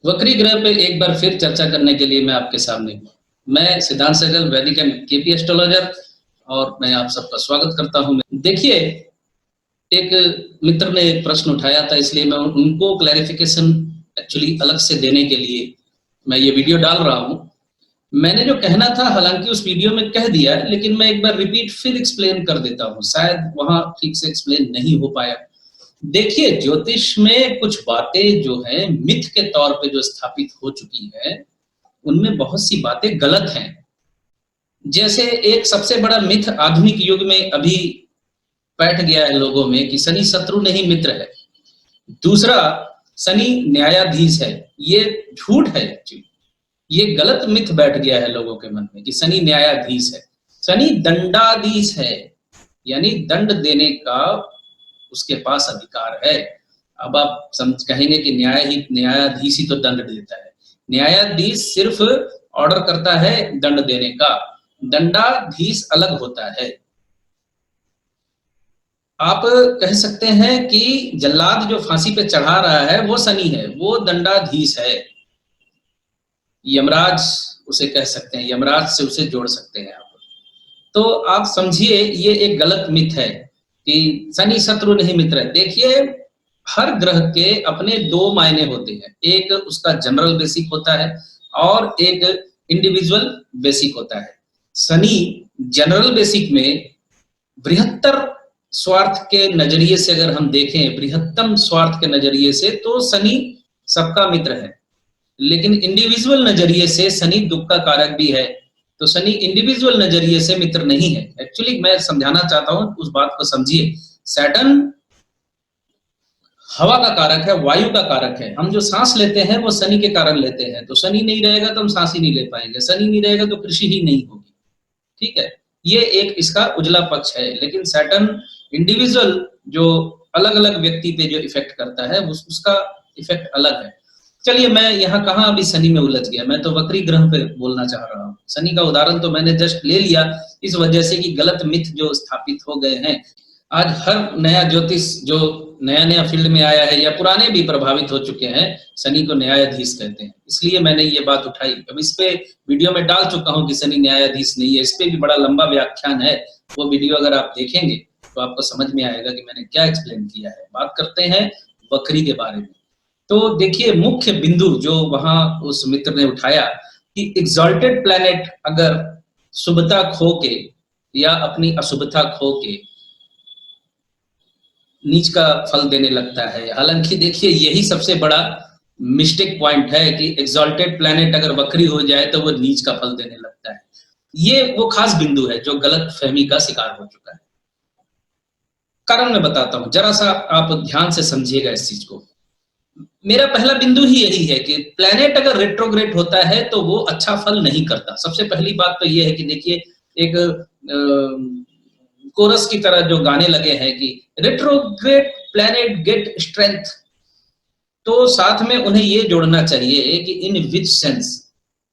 वक्री ग्रह पे एक बार फिर चर्चा करने के लिए मैं आपके सामने हूँ। मैं सिद्धांत सहगल, वैदिक एंड केपी एस्ट्रोलॉजर, और मैं आप सबका स्वागत करता हूँ। देखिए, एक मित्र ने एक प्रश्न उठाया था, इसलिए मैं उनको क्लैरिफिकेशन एक्चुअली अलग से देने के लिए मैं ये वीडियो डाल रहा हूँ। मैंने जो कहना था हालांकि उस वीडियो में कह दिया, लेकिन मैं एक बार रिपीट फिर एक्सप्लेन कर देता हूँ, शायद वहां ठीक से एक्सप्लेन नहीं हो पाया। देखिए, ज्योतिष में कुछ बातें जो हैं मिथ के तौर पे जो स्थापित हो चुकी है, उनमें बहुत सी बातें गलत हैं। जैसे एक सबसे बड़ा मिथ आधुनिक युग में अभी बैठ गया है लोगों में कि शनि शत्रु नहीं मित्र है। दूसरा, शनि न्यायाधीश है। ये झूठ है एक्चुअली, ये गलत मिथ बैठ गया है लोगों के मन में कि शनि न्यायाधीश है। शनि दंडाधीश है, यानी दंड देने का उसके पास अधिकार है। अब आप समझ कहेंगे कि न्यायाधीश ही तो दंड देता है। न्यायाधीश सिर्फ ऑर्डर करता है दंड देने का, दंडाधीश अलग होता है। आप कह सकते हैं कि जल्लाद जो फांसी पे चढ़ा रहा है वो शनि है, वो दंडाधीश है। यमराज उसे कह सकते हैं, यमराज से उसे जोड़ सकते हैं आप। तो आप समझिए, ये एक गलत मिथ है कि शनि शत्रु नहीं मित्र है। देखिए, हर ग्रह के अपने दो मायने होते हैं, एक उसका जनरल बेसिक होता है और एक इंडिविजुअल बेसिक होता है। शनि जनरल बेसिक में बृहत्तर स्वार्थ के नजरिए से अगर हम देखें, बृहत्तम स्वार्थ के नजरिए से, तो शनि सबका मित्र है। लेकिन इंडिविजुअल नजरिए से शनि दुख का कारक भी है, तो शनि इंडिविजुअल नजरिए से मित्र नहीं है। एक्चुअली मैं समझाना चाहता हूं, उस बात को समझिए। सैटर्न हवा का कारक है, वायु का कारक है। हम जो सांस लेते हैं वो शनि के कारण लेते हैं, तो शनि नहीं रहेगा तो हम सांस ही नहीं ले पाएंगे, शनि नहीं रहेगा तो कृषि ही नहीं होगी। ठीक है, ये एक इसका उजला पक्ष है। लेकिन सैटर्न इंडिविजुअल जो अलग अलग व्यक्ति पे जो इफेक्ट करता है उसका इफेक्ट अलग है। चलिए, मैं यहाँ कहाँ अभी शनि में उलझ गया, मैं तो वक्री ग्रह पे बोलना चाह रहा हूँ। शनि का उदाहरण तो मैंने जस्ट ले लिया इस वजह से कि गलत मिथ जो स्थापित हो गए हैं। आज हर नया ज्योतिष जो नया नया फील्ड में आया है या पुराने भी प्रभावित हो चुके हैं, शनि को न्यायाधीश कहते हैं, इसलिए मैंने ये बात उठाई। अब इस पे वीडियो में डाल चुका हूँ कि शनि न्यायाधीश नहीं है, इस पे भी बड़ा लंबा व्याख्यान है। वो वीडियो अगर आप देखेंगे तो आपको समझ में आएगा कि मैंने क्या एक्सप्लेन किया है। बात करते हैं वक्री के बारे में। तो देखिए, मुख्य बिंदु जो वहां उस मित्र ने उठाया कि एग्जॉल्टेड प्लैनेट अगर शुभता खो के या अपनी अशुभता खो के नीच का फल देने लगता है। हालांकि देखिए, यही सबसे बड़ा मिस्टेक पॉइंट है कि एग्जॉल्टेड प्लैनेट अगर वक्री हो जाए तो वो नीच का फल देने लगता है। ये वो खास बिंदु है जो गलत फहमी का शिकार हो चुका है। कारण मैं बताता हूं, जरा सा आप ध्यान से समझिएगा इस चीज को। मेरा पहला बिंदु ही यही है कि प्लैनेट अगर रेट्रोग्रेड होता है तो वो अच्छा फल नहीं करता। सबसे पहली बात तो ये है कि देखिए, एक कोरस की तरह जो गाने लगे हैं कि रेट्रोग्रेड प्लैनेट गेट स्ट्रेंथ, तो साथ में उन्हें ये जोड़ना चाहिए कि in which sense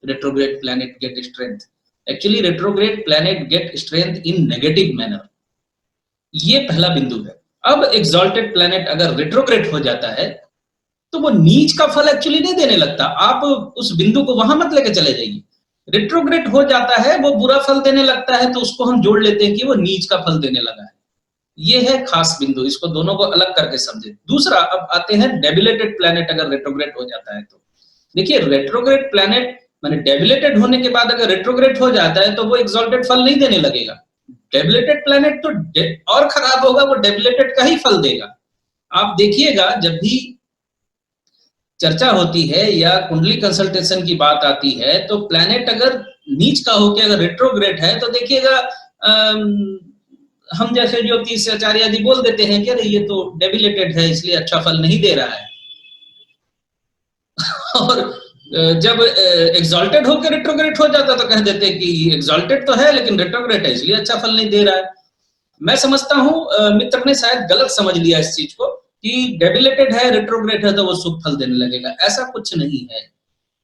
retrograde planet get strength. Actually retrograde planet get strength in negative manner, ये पहला बिंदु है। अब एग्जॉल्टेड प्लैनेट अगर रेट्रोग्रेड हो जाता है तो वो नीच का फल एक्चुअली नहीं देने लगता। आप उस बिंदु को वहां मत लेके चले जाइए। रेट्रोग्रेड हो जाता है, वो बुरा फल देने लगता है, तो उसको हम जोड़ लेते हैं कि वो नीच का फल देने लगा है। ये है खास बिंदु, इसको दोनों को अलग करके समझे। दूसरा, अब आते हैं डेबिलेटेड प्लैनेट अगर रेट्रोग्रेड हो जाता है तो। देखिए, रेट्रोग्रेड प्लैनेट माने डेबिलेटेड होने के बाद अगर रेट्रोग्रेड हो जाता है तो वो एग्जॉल्टेड फल नहीं देने लगेगा। डेबिलेटेड प्लैनेट तो और खराब होगा, वो डेबिलेटेड का ही फल देगा। आप देखिएगा, जब भी चर्चा होती है या कुंडली कंसल्टेशन की बात आती है तो प्लैनेट अगर नीच का होकर अगर रेट्रोग्रेड है तो देखिएगा, हम जैसे ज्योतिष आचार्य जी बोल देते हैं कि अरे ये तो डेबिलेटेड है इसलिए अच्छा फल नहीं दे रहा है। और जब एग्जॉल्टेड होकर रेट्रोग्रेड हो जाता तो कह देते कि एग्जॉल्टेड तो है लेकिन रेट्रोग्रेड है इसलिए अच्छा फल नहीं दे रहा है। मैं समझता हूं मित्र ने शायद गलत समझ लिया इस चीज को कि डेबिलेटेड है रेट्रोग्रेड है तो वो शुभ फल देने लगेगा। ऐसा कुछ नहीं है।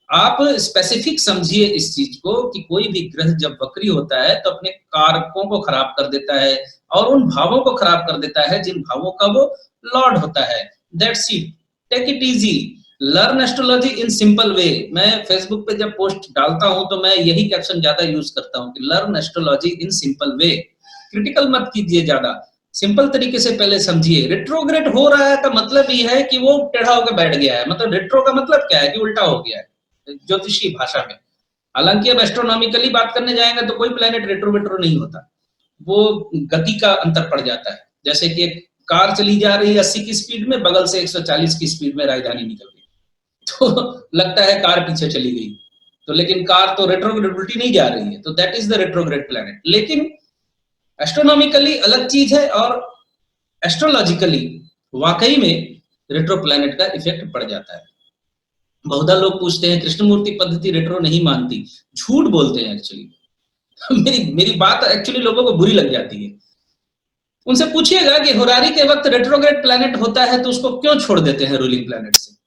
आप स्पेसिफिक समझिए इस चीज को कि कोई भी ग्रह जब वक्री होता है तो अपने कारकों को खराब कर देता है और उन भावों को खराब कर देता है जिन भावों का वो लॉर्ड होता है। That's it, take it easy. Learn astrology in simple way. मैं फेसबुक पे जब पोस्ट डालता हूं तो मैं यही कैप्शन ज्यादा यूज करता हूं कि learn astrology in simple way. Critical मत कीजिए ज्यादा, सिंपल तरीके से पहले समझिए। रेट्रोग्रेड हो रहा है का मतलब ये है कि वो टेढ़ा होकर बैठ गया है, मतलब रेट्रो का मतलब क्या है कि उल्टा हो गया है ज्योतिषी भाषा में। हालांकि अब एस्ट्रोनॉमिकली बात करने जाएंगे तो कोई प्लेनेट रेट्रो वेट्रो नहीं होता, वो गति का अंतर पड़ जाता है। जैसे कि एक कार चली जा रही है 80 की स्पीड में, बगल से 140 की स्पीड में राजधानी निकल गई तो लगता है कार पीछे चली गई, तो लेकिन कार तो रेट्रोग्रेड उल्टी नहीं जा रही है, तो that is the retrograde planet. लेकिन एस्ट्रोनॉमिकली अलग चीज है और एस्ट्रोलॉजिकली वाकई में रेट्रो प्लैनेट का इफेक्ट पड़ जाता है। बहुधा लोग पूछते हैं कृष्णमूर्ति पद्धति रेट्रो नहीं मानती, झूठ बोलते हैं एक्चुअली मेरी बात एक्चुअली लोगों को बुरी लग जाती है। उनसे पूछिएगा कि होरारी के वक्त रेट्रोग्रेड प्लैनेट होता है तो उसको क्यों छोड़ देते हैं रूलिंग प्लैनेट से।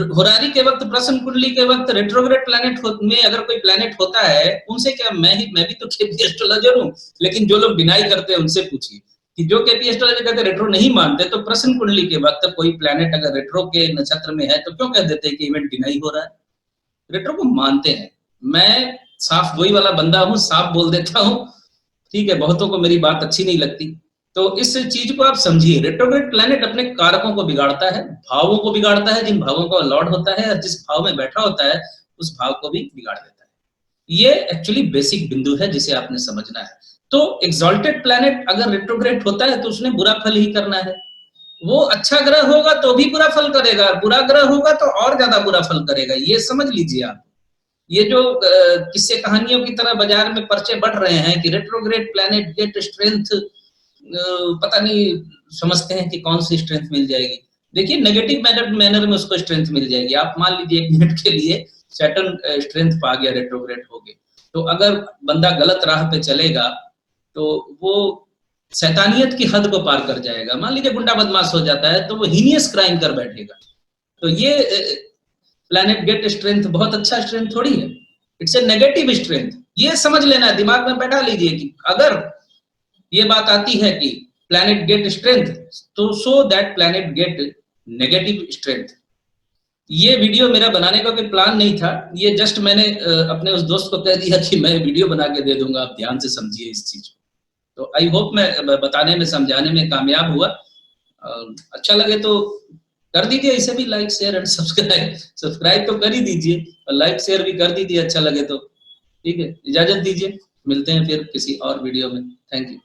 होरारी के वक्त, प्रश्न कुंडली के वक्त रेट्रोग्रेड प्लैनेट में अगर कोई प्लैनेट होता है, उनसे क्या, मैं भी तो केपी एस्ट्रोलॉजर हूं, लेकिन जो लोग डिनाई करते हैं उनसे पूछिए कि जो केपी एस्ट्रोलॉजर कहते हैं रेट्रो नहीं मानते, तो प्रश्न कुंडली के वक्त कोई प्लैनेट अगर रेट्रो के नक्षत्र में है तो क्यों कह देते हैं कि इवेंट डिनाई हो रहा है। रेट्रो को मानते हैं, मैं साफ वही वाला बंदा हूं, साफ बोल देता हूं, ठीक है। बहुतों को मेरी बात अच्छी नहीं लगती, तो इस चीज को आप समझिए। रेट्रोग्रेड प्लैनेट अपने कारकों को बिगाड़ता है, भावों को बिगाड़ता है, जिन भावों का लॉर्ड होता है और जिस भाव में बैठा होता है उस भाव को भी बिगाड़ देता है। ये एक्चुअली बेसिक बिंदु है जिसे आपने समझना है। तो एक्सॉल्टेड प्लैनेट अगर रेट्रोग्रेड होता है तो उसने बुरा फल ही करना है। वो अच्छा ग्रह होगा तो भी बुरा फल करेगा, बुरा ग्रह होगा तो और ज्यादा बुरा फल करेगा, ये समझ लीजिए आप। ये जो किस्से कहानियों की तरह बाजार में पर्चे बढ़ रहे हैं कि रेट्रोग्रेड प्लैनेट गेट स्ट्रेंथ, पता नहीं समझते हैं कि कौन सी स्ट्रेंथ मिल जाएगी। देखिए नेगेटिव मैनर में उसको स्ट्रेंथ मिल जाएगी। आप मान लीजिए 1 मिनट के लिए सैटर्न स्ट्रेंथ पा गया रेट्रोग्रेड हो गए, तो अगर बंदा गलत राह पे चलेगा तो वो शैतानियत की हद को पार कर जाएगा। मान लीजिए गुंडा बदमाश हो जाता है तो वो हीनियस क्राइम कर बैठेगा। तो ये प्लैनेट गेट स्ट्रेंथ बहुत अच्छा स्ट्रेंथ थोड़ी है, इट्स ए नेगेटिव स्ट्रेंथ। ये समझ लेना है, दिमाग में बैठा लीजिए कि अगर ये बात आती है कि प्लैनेट गेट स्ट्रेंथ, तो so that planet get negative strength. ये वीडियो मेरा बनाने का कोई प्लान नहीं था, ये जस्ट मैंने अपने उस दोस्त को कह दिया कि मैं वीडियो बना के दे दूंगा, आप ध्यान से समझिए इस चीज को। तो आई होप मैं बताने में समझाने में कामयाब हुआ। अच्छा लगे तो कर दीजिए, इसे भी लाइक शेयर एंड सब्सक्राइब तो कर ही दीजिए और लाइक शेयर भी कर दीजिए अच्छा लगे तो। ठीक है, इजाजत दीजिए, मिलते हैं फिर किसी और वीडियो में। Thank you.